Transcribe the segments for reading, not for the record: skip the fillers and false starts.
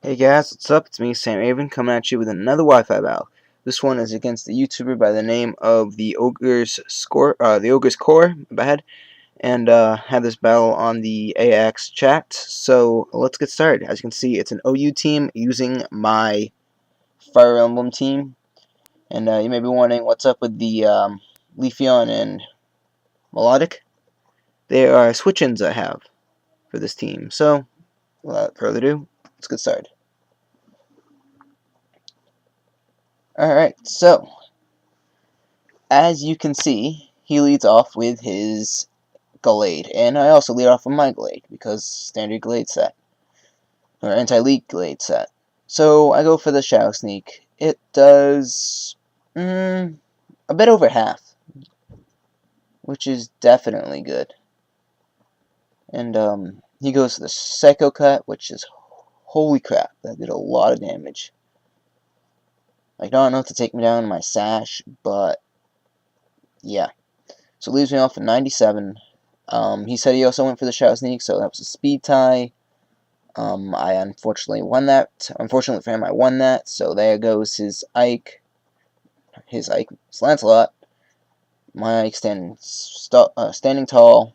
Hey guys, what's up? It's me, Sam Avon, coming at you with another Wi-Fi battle. This one is against the YouTuber by the name of the Ogre's Core, bad, and had this battle on the AX chat. So let's get started. As you can see, it's an OU team using my Fire Emblem team, and you may be wondering what's up with the Leafeon and Melodic. They are switch-ins I have for this team. So without further ado, let's get started. Alright, so as you can see, he leads off with his Glade, and I also lead off with my Glade, because standard Glade set, or anti-leak Glade set. So I go for the Shadow Sneak. It does a bit over half, which is definitely good. And he goes for the Psycho Cut, which is, holy crap, that did a lot of damage. Like, not enough to take me down in my Sash, but yeah. So it leaves me off at 97. He said he also went for the Shadow Sneak, so that was a speed tie. I unfortunately won that. Unfortunately for him, I won that. So there goes his Ike. His Lancelot. My Ike standing tall.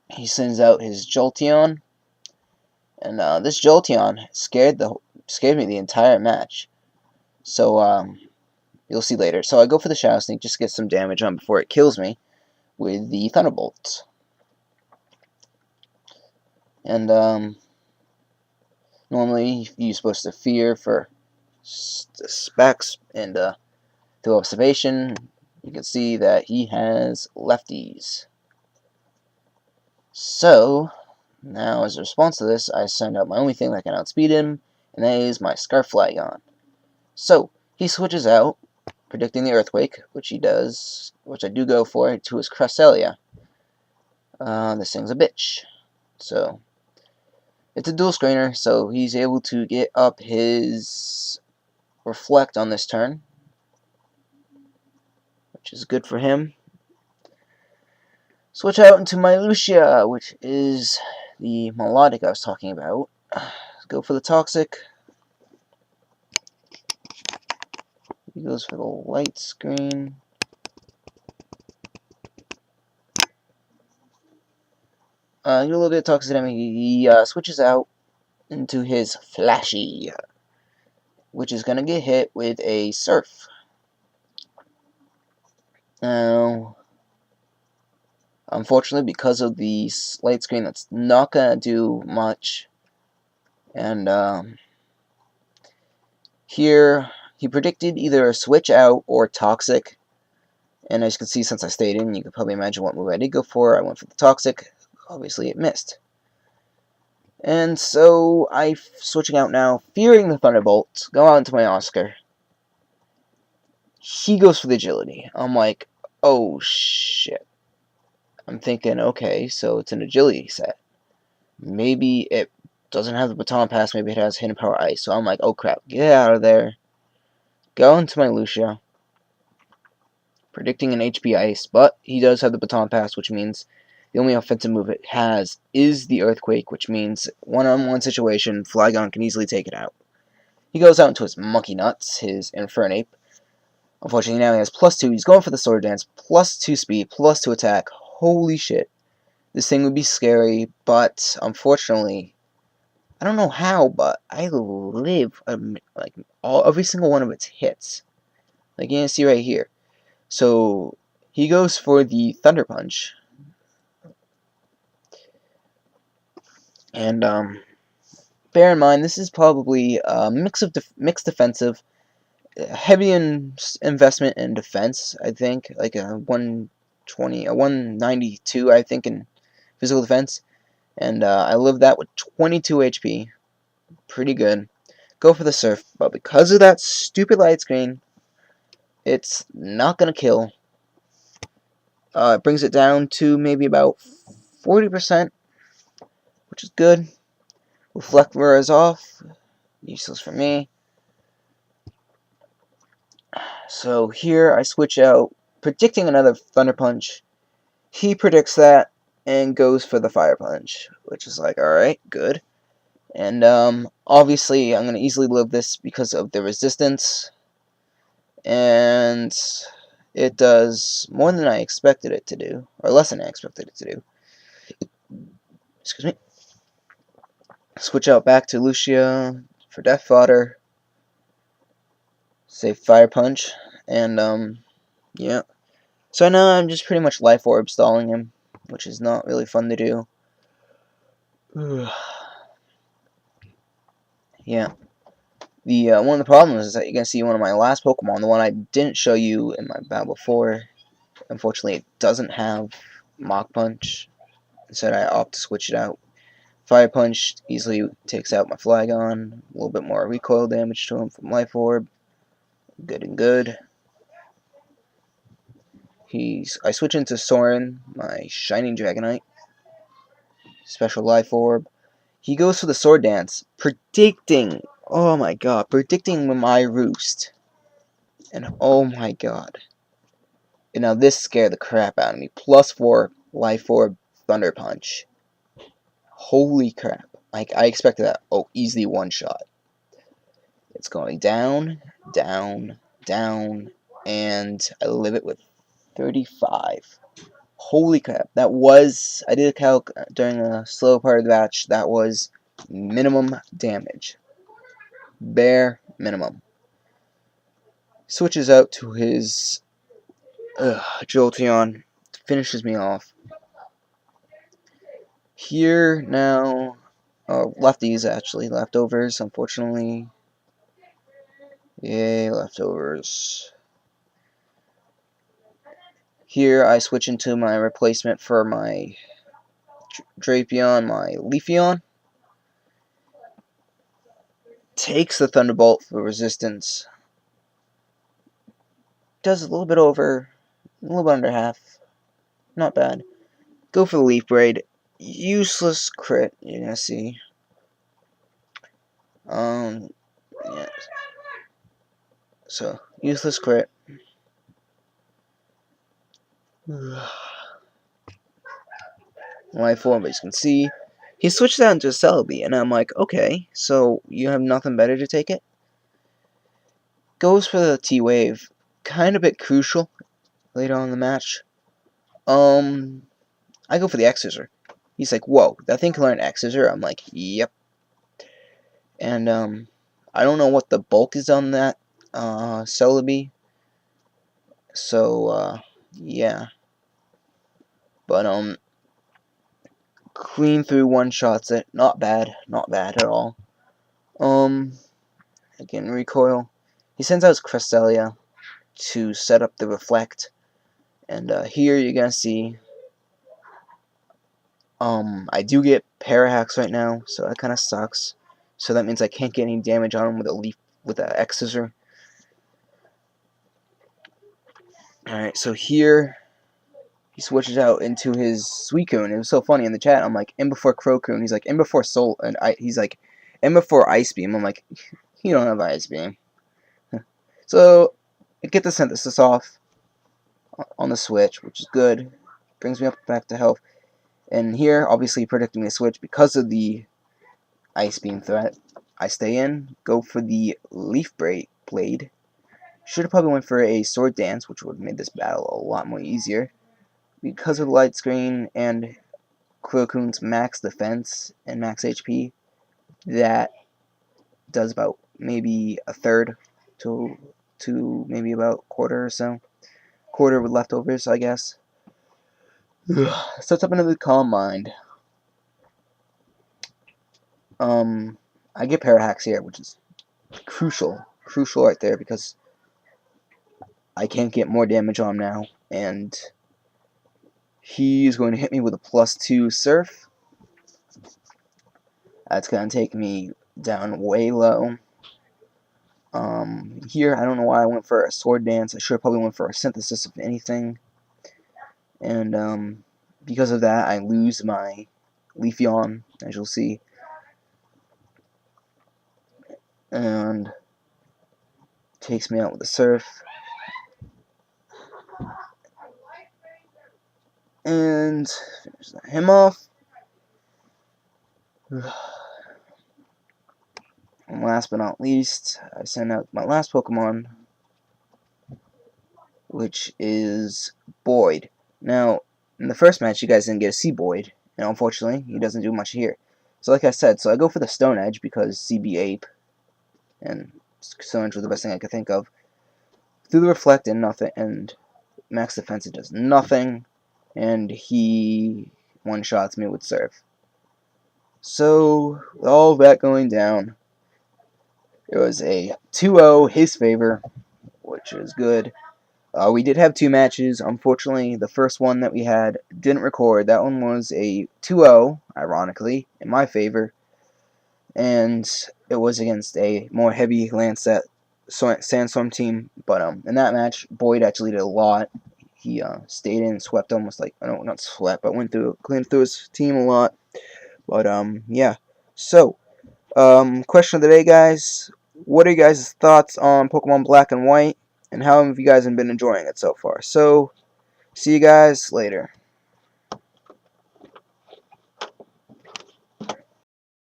He sends out his Jolteon, and this Jolteon scared me the entire match. So you'll see later. So I go for the Shadow Sneak just to get some damage on before it kills me with the Thunderbolt. And normally you're supposed to fear for specs, and through observation you can see that he has lefties. So now as a response to this, I send out my only thing that can outspeed him, and that is my Scarf Flagon. So he switches out, predicting the Earthquake, which he does, which I do go for, to his Cresselia. This thing's a bitch. So it's a dual screener, so he's able to get up his Reflect on this turn, which is good for him. Switch out into my Lucia, which is the Melodic I was talking about. Go for the Toxic. He goes for the Light Screen. Get a little bit of Toxic damage. He switches out into his Flashy, which is going to get hit with a Surf. Now, unfortunately, because of the Light Screen, that's not going to do much. And here, he predicted either a Switch Out or Toxic. And as you can see, since I stayed in, you can probably imagine what move I did go for. I went for the Toxic. Obviously, it missed. And so, I'm switching out now, fearing the Thunderbolt. Go out into my Oscar. He goes for the Agility. I'm like, oh shit. I'm thinking, okay, so it's an Agility set. Maybe it doesn't have the Baton Pass, maybe it has Hidden Power Ice. So I'm like, oh crap, get out of there. Go into my Lucia. Predicting an HP Ice, but he does have the Baton Pass, which means the only offensive move it has is the Earthquake, which means one-on-one situation, Flygon can easily take it out. He goes out into his Monkey Nuts, his Infernape. Unfortunately, now he has +2. He's going for the Sword Dance, +2 speed, +2 attack. Holy shit. This thing would be scary, but unfortunately, I don't know how, but I live like every single one of its hits. Like you can see right here. So he goes for the Thunder Punch, and bear in mind this is probably a mixed defensive, heavy investment in defense. I think like a 120, a 192, I think, in physical defense, and I live that with 22 HP. Pretty good. Go for the Surf, but because of that stupid Light Screen, it's not gonna kill. It brings it down to maybe about 40%, which is good. Reflect is off. Useless for me. So here I switch out, predicting another Thunder Punch. He predicts that and goes for the Fire Punch, which is like, alright, good. And obviously I'm going to easily live this because of the resistance, and it does more than I expected it to do, or less than I expected it to do. Excuse me. Switch out back to Lucia for Death Fodder, save Fire Punch, and yeah. So now I'm just pretty much Life Orb stalling him, which is not really fun to do. Yeah. The one of the problems is that you're gonna see one of my last Pokemon, the one I didn't show you in my battle before. Unfortunately, it doesn't have Mach Punch. Instead, I opt to switch it out. Fire Punch easily takes out my Flygon. A little bit more recoil damage to him from Life Orb. Good and good. I switch into Soren, my Shining Dragonite. Special Life Orb. He goes for the Sword Dance, predicting. Oh my god, predicting my Roost. And oh my god. And now this scared the crap out of me. +4 Life Orb Thunder Punch. Holy crap. Like, I expected that. Oh, easily one shot. It's going down, down, down, and I live it with 35. Holy crap. That was, I did a calc during a slow part of the match, that was minimum damage. Bare minimum. Switches out to his Jolteon. Finishes me off. Here now, lefties actually, leftovers, unfortunately. Yay, leftovers. Here I switch into my replacement for my Drapion, my Leafeon. Takes the Thunderbolt for resistance. Does a little bit over, a little bit under half. Not bad. Go for the Leaf Braid. Useless crit, you're gonna see. Yeah. So, useless crit. Life Orb, as you can see. He switched that into a Celebi, and I'm like, okay, so you have nothing better to take it? Goes for the T-Wave. Kind of a bit crucial later on in the match. I go for the X-Scissor. He's like, whoa, that thing can learn X-Scissor? I'm like, yep. And, I don't know what the bulk is on that, Celebi. So, yeah. But, clean through one-shots it. Not bad. Not bad at all. Again, recoil. He sends out his Cresselia to set up the Reflect. And, here you're gonna see, I do get Parahacks right now, so that kind of sucks. So that means I can't get any damage on him with a X-Scissor. Alright, so here he switches out into his Suicune. It was so funny in the chat. I'm like, in before Crocoon. He's like, in before Soul, and he's like, in before Ice Beam. I'm like, you don't have Ice Beam. So I get the Synthesis off on the switch, which is good. Brings me up back to health. And here, obviously predicting the switch because of the Ice Beam threat. I stay in, go for the Leaf Blade. Should have probably went for a Sword Dance, which would have made this battle a lot more easier. Because of the light screen and Crocoon's max defense and max HP, that does about maybe a third to maybe about a quarter or so. Quarter with leftovers, I guess. Sets up another Calm Mind. I get Parahacks here, which is crucial right there, because I can't get more damage on him now, and he's going to hit me with a +2 Surf. That's going to take me down way low. Here, I don't know why I went for a Sword Dance. I should have probably went for a Synthesis, if anything. And, because of that, I lose my Leafeon, as you'll see. And takes me out with a Surf. And finish him off. And last but not least, I send out my last Pokemon, which is Boyd. Now, in the first match, you guys didn't get to see Boyd, and unfortunately, he doesn't do much here. So like I said, I go for the Stone Edge because CB Ape, and Stone Edge was the best thing I could think of. Through the Reflect and nothing, and Max Defense, it does nothing, and he one-shots me with Surf. So, with all that going down, it was a 2-0 his favor, which is good. We did have 2 matches. Unfortunately, the first one that we had didn't record. That one was a 2-0, ironically, in my favor. And it was against a more heavy Lancet Sandstorm team. But in that match, Boyd actually did a lot. He stayed in, swept almost like, no, not swept, but cleaned through his team a lot. But yeah. So, question of the day, guys. What are you guys' thoughts on Pokemon Black and White? And how have you guys been enjoying it so far? So, see you guys later.